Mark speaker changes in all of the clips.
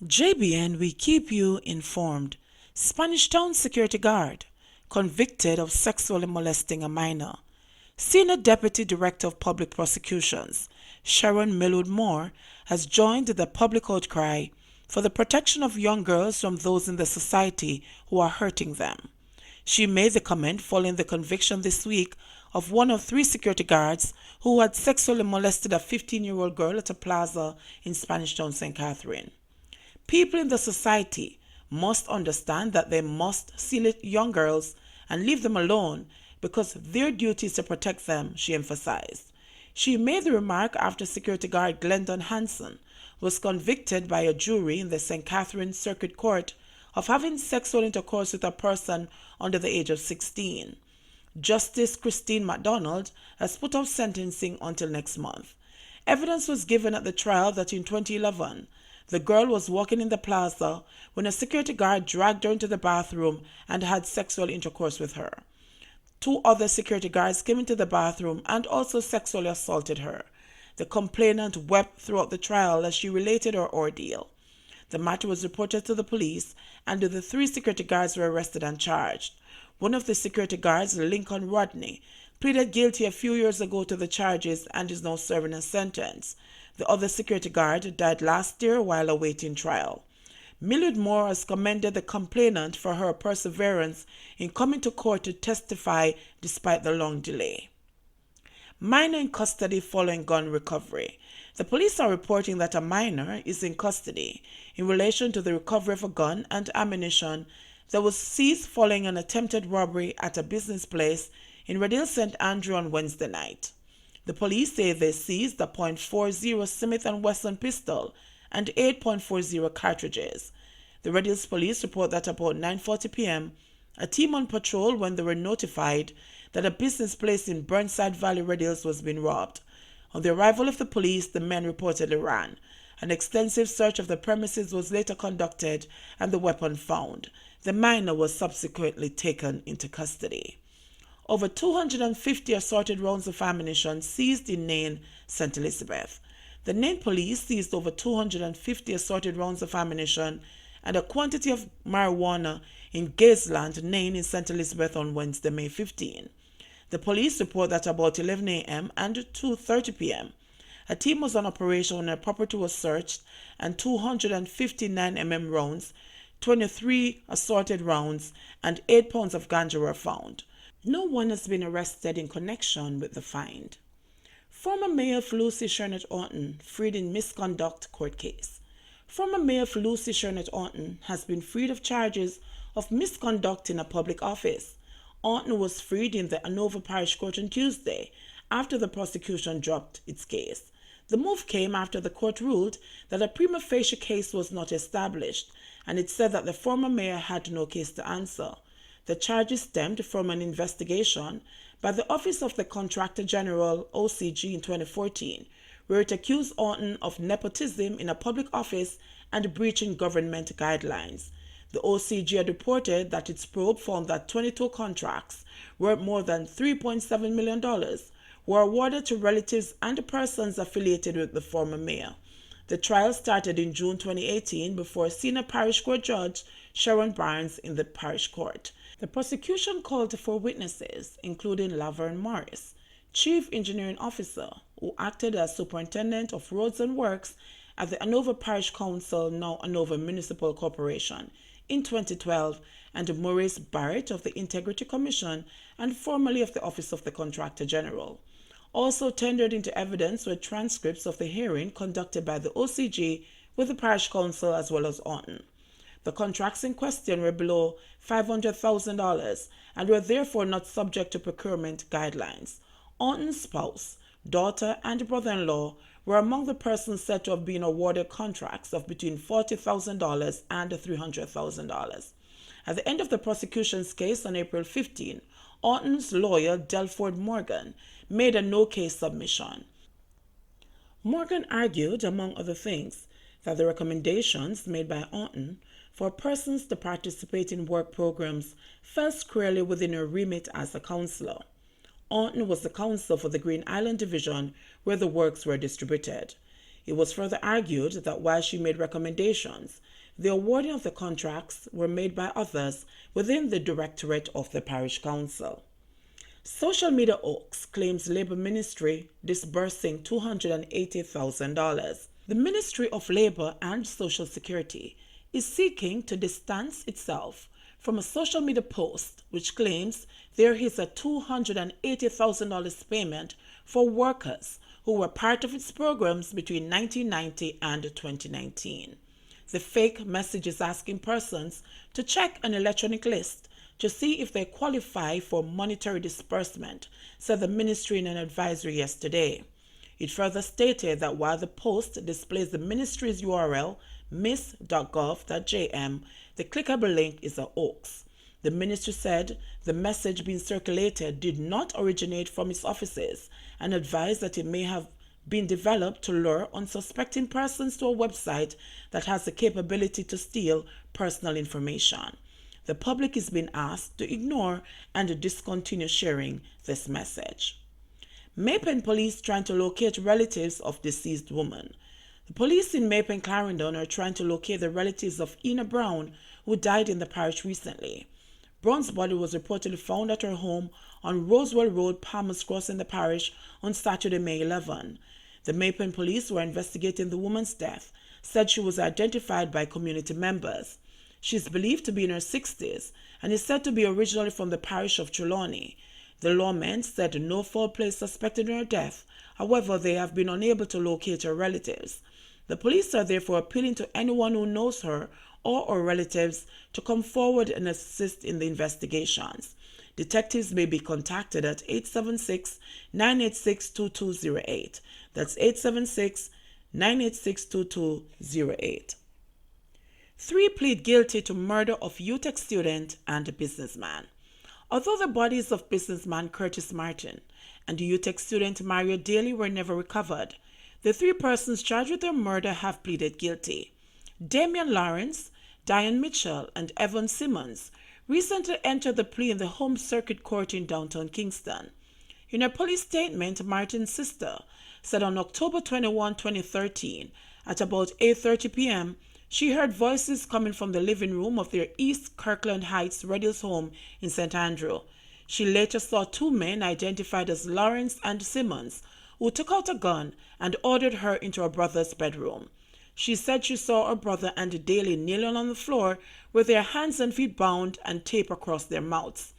Speaker 1: JBN, we keep you informed. Spanish Town security guard convicted of sexually molesting a minor. Senior Deputy Director of Public Prosecutions, Sharon Milwood-moore, has joined the public outcry for the protection of young girls from those in the society who are hurting them. She made the comment following the conviction this week of one of 3 security guards who had sexually molested a 15-year-old girl at a plaza in Spanish Town, St. Catherine. People in the society must understand that they must seal young girls and leave them alone because their duty is to protect them, she emphasized. She made the remark after security guard Glendon Hanson was convicted by a jury in the St. Catherine Circuit Court of having sexual intercourse with a person under the age of 16. Justice Christine MacDonald has put off sentencing until next month. Evidence was given at the trial that in 2011, the girl was walking in the plaza when a security guard dragged her into the bathroom and had sexual intercourse with her. 2 other security guards came into the bathroom and also sexually assaulted her. The complainant wept throughout the trial as she related her ordeal. The matter was reported to the police, and the 3 security guards were arrested and charged. One of the security guards, Lincoln Rodney, pleaded guilty a few years ago to the charges and is now serving a sentence. The other security guard died last year while awaiting trial. Milwood-moore has commended the complainant for her perseverance in coming to court to testify despite the long delay. Minor in custody following gun recovery. The police are reporting that a minor is in custody in relation to the recovery of a gun and ammunition that was seized following an attempted robbery at a business place in Red Hills, St. Andrew on Wednesday night. The police say they seized a .40 Smith & Wesson pistol and 8.40 cartridges. The Red Hills police report that about 9:40 p.m., a team on patrol when they were notified that a business place in Burnside Valley, Red Hills was being robbed. On the arrival of the police, the men reportedly ran. An extensive search of the premises was later conducted and the weapon found. The minor was subsequently taken into custody. Over 250 assorted rounds of ammunition seized in Nain, St. Elizabeth. The Nain police seized over 250 assorted rounds of ammunition and a quantity of marijuana in Gazeland, Nain in St. Elizabeth on Wednesday, May 15. The police report that about 11 a.m. and 2:30 p.m., a team was on operation when a property was searched and 259 mm rounds, 23 assorted rounds, and 8 pounds of ganja were found. No one has been arrested in connection with the find. Former Mayor of Lucy Shernett Orton freed in misconduct court case. Former Mayor of Lucy Shernett Orton has been freed of charges of misconduct in a public office. Orton was freed in the Hanover Parish Court on Tuesday after the prosecution dropped its case. The move came after the court ruled that a prima facie case was not established, and it said that the former mayor had no case to answer. The charges stemmed from an investigation by the Office of the Contractor General, OCG, in 2014, where it accused Orton of nepotism in a public office and breaching government guidelines. The OCG had reported that its probe found that 22 contracts worth more than $3.7 million were awarded to relatives and persons affiliated with the former mayor. The trial started in June 2018 before senior parish court judge Sharon Barnes in the parish court. The prosecution called for witnesses, including Laverne Morris, Chief Engineering Officer, who acted as Superintendent of Roads and Works at the Hanover Parish Council, now Hanover Municipal Corporation, in 2012, and Maurice Barrett of the Integrity Commission and formerly of the Office of the Contractor General. Also tendered into evidence were transcripts of the hearing conducted by the OCG with the Parish Council as well as Orton. The contracts in question were below $500,000 and were therefore not subject to procurement guidelines. Orton's spouse, daughter, and brother-in-law were among the persons said to have been awarded contracts of between $40,000 and $300,000. At the end of the prosecution's case on April 15, Orton's lawyer, Delford Morgan, made a no-case submission. Morgan argued, among other things, that the recommendations made by Orton for persons to participate in work programs fell squarely within her remit as a councillor. Orton was the counsel for the Green Island Division where the works were distributed. It was further argued that while she made recommendations, The awarding of the contracts were made by others within the Directorate of the Parish Council. Social media hoax claims Labour Ministry disbursing $280,000. The Ministry of Labour and Social Security is seeking to distance itself from a social media post which claims there is a $280,000 payment for workers who were part of its programs between 1990 and 2019. The fake message is asking persons to check an electronic list to see if they qualify for monetary disbursement, said the ministry in an advisory yesterday. It further stated that while the post displays the ministry's URL, miss.gov.jm, the clickable link is a hoax. The ministry said the message being circulated did not originate from its offices and advised that it may have been developed to lure unsuspecting persons to a website that has the capability to steal personal information. The public is being asked to ignore and discontinue sharing this message. Mapen police trying to locate relatives of deceased woman. The police in Mapen, Clarendon are trying to locate the relatives of Ina Brown, who died in the parish recently. Brown's body was reportedly found at her home on Rosewell Road, Palmer's Cross in the parish on Saturday, May 11. The Mapen police were investigating the woman's death, said she was identified by community members. She is believed to be in her 60s and is said to be originally from the parish of Trelawney. The lawmen said no foul play is suspected in her death. However, they have been unable to locate her relatives. The police are therefore appealing to anyone who knows her or her relatives to come forward and assist in the investigations. Detectives may be contacted at 876-986-2208. That's 876-986-2208. 3 plead guilty to murder of UTech student and businessman. Although the bodies of businessman Curtis Martin and UTech student Mario Daly were never recovered, the 3 persons charged with their murder have pleaded guilty. Damian Lawrence, Diane Mitchell, and Evan Simmons recently entered the plea in the Home Circuit Court in downtown Kingston. In a police statement, Martin's sister said on October 21, 2013, at about 8:30 p.m., she heard voices coming from the living room of their East Kirkland Heights Red Hills home in St. Andrew. She later saw 2 men identified as Lawrence and Simmons, who took out a gun and ordered her into her brother's bedroom. She said she saw her brother and Daly kneeling on the floor with their hands and feet bound and tape across their mouths.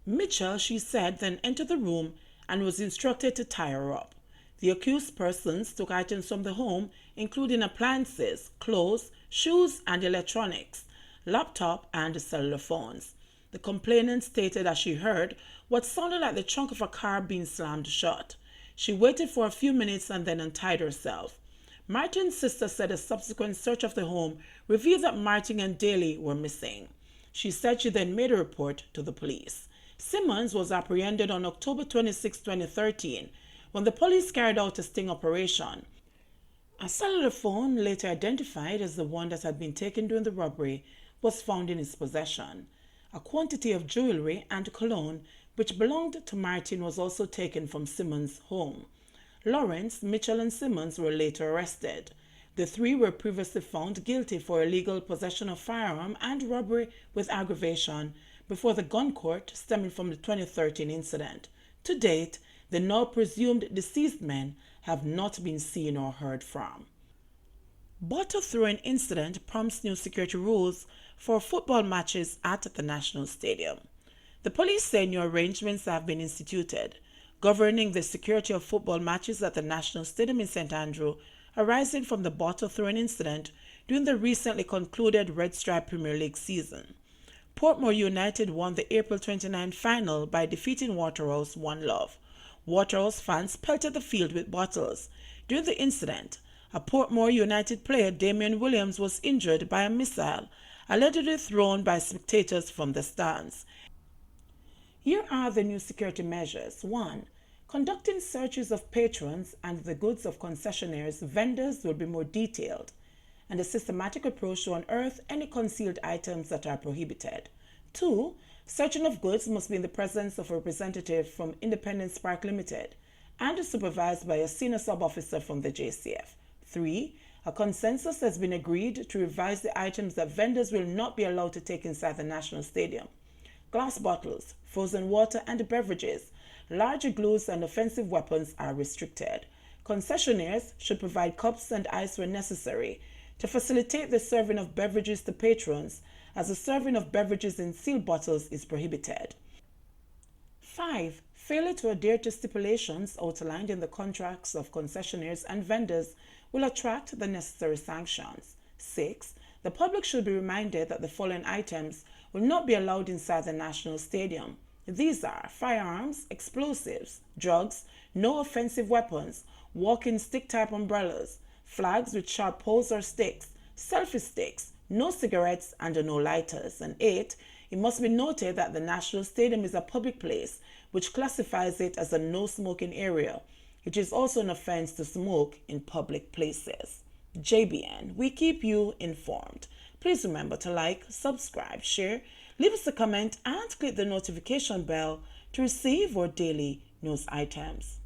Speaker 1: Mitchell, she said, then entered the room and was instructed to tie her up. The accused persons took items from the home, including appliances, clothes, shoes, and electronics, laptop, and cellular phones. The complainant stated that she heard what sounded like the trunk of a car being slammed shut. She waited for a few minutes and then untied herself. Martin's sister said a subsequent search of the home revealed that Martin and Daly were missing. She said she then made a report to the police. Simmons was apprehended on October 26, 2013, when the police carried out a sting operation. A cellular phone, later identified as the one that had been taken during the robbery, was found in his possession. A quantity of jewelry and cologne, which belonged to Martin, was also taken from Simmons' home. Lawrence, Mitchell, and Simmons were later arrested. The 3 were previously found guilty for illegal possession of firearm and robbery with aggravation before the gun court stemming from the 2013 incident. To date, the now presumed deceased men have not been seen or heard from. Bottle throwing incident prompts new security rules for football matches at the National Stadium. The police say new arrangements have been instituted governing the security of football matches at the National Stadium in St. Andrew, arising from the bottle throwing incident during the recently concluded Red Stripe Premier League season. Portmore United won the April 29 final by defeating Waterhouse 1-0. Waterhouse fans pelted the field with bottles. During the incident, a Portmore United player, Damian Williams, was injured by a missile allegedly thrown by spectators from the stands. Here are the new security measures. 1. Conducting searches of patrons and the goods of concessionaires, vendors will be more detailed, and a systematic approach to unearth any concealed items that are prohibited. 2. Searching of goods must be in the presence of a representative from Independent Spark Limited and supervised by a senior sub-officer from the JCF. 3. A consensus has been agreed to revise the items that vendors will not be allowed to take inside the National Stadium. Glass bottles, frozen water and beverages, large glues and offensive weapons are restricted. Concessionaires should provide cups and ice when necessary to facilitate the serving of beverages to patrons, as the serving of beverages in sealed bottles is prohibited. 5. Failure to adhere to stipulations outlined in the contracts of concessionaires and vendors will attract the necessary sanctions. 6. The public should be reminded that the following items will not be allowed inside the National Stadium. These are firearms, explosives, drugs, no offensive weapons, walking stick-type umbrellas, flags with sharp poles or sticks, selfie sticks, no cigarettes, and no lighters. And 8. It must be noted that the National Stadium is a public place, which classifies it as a no-smoking area. It is also an offense to smoke in public places. JBN, we keep you informed. Please remember to like, subscribe, share, leave us a comment, and click the notification bell to receive our daily news items.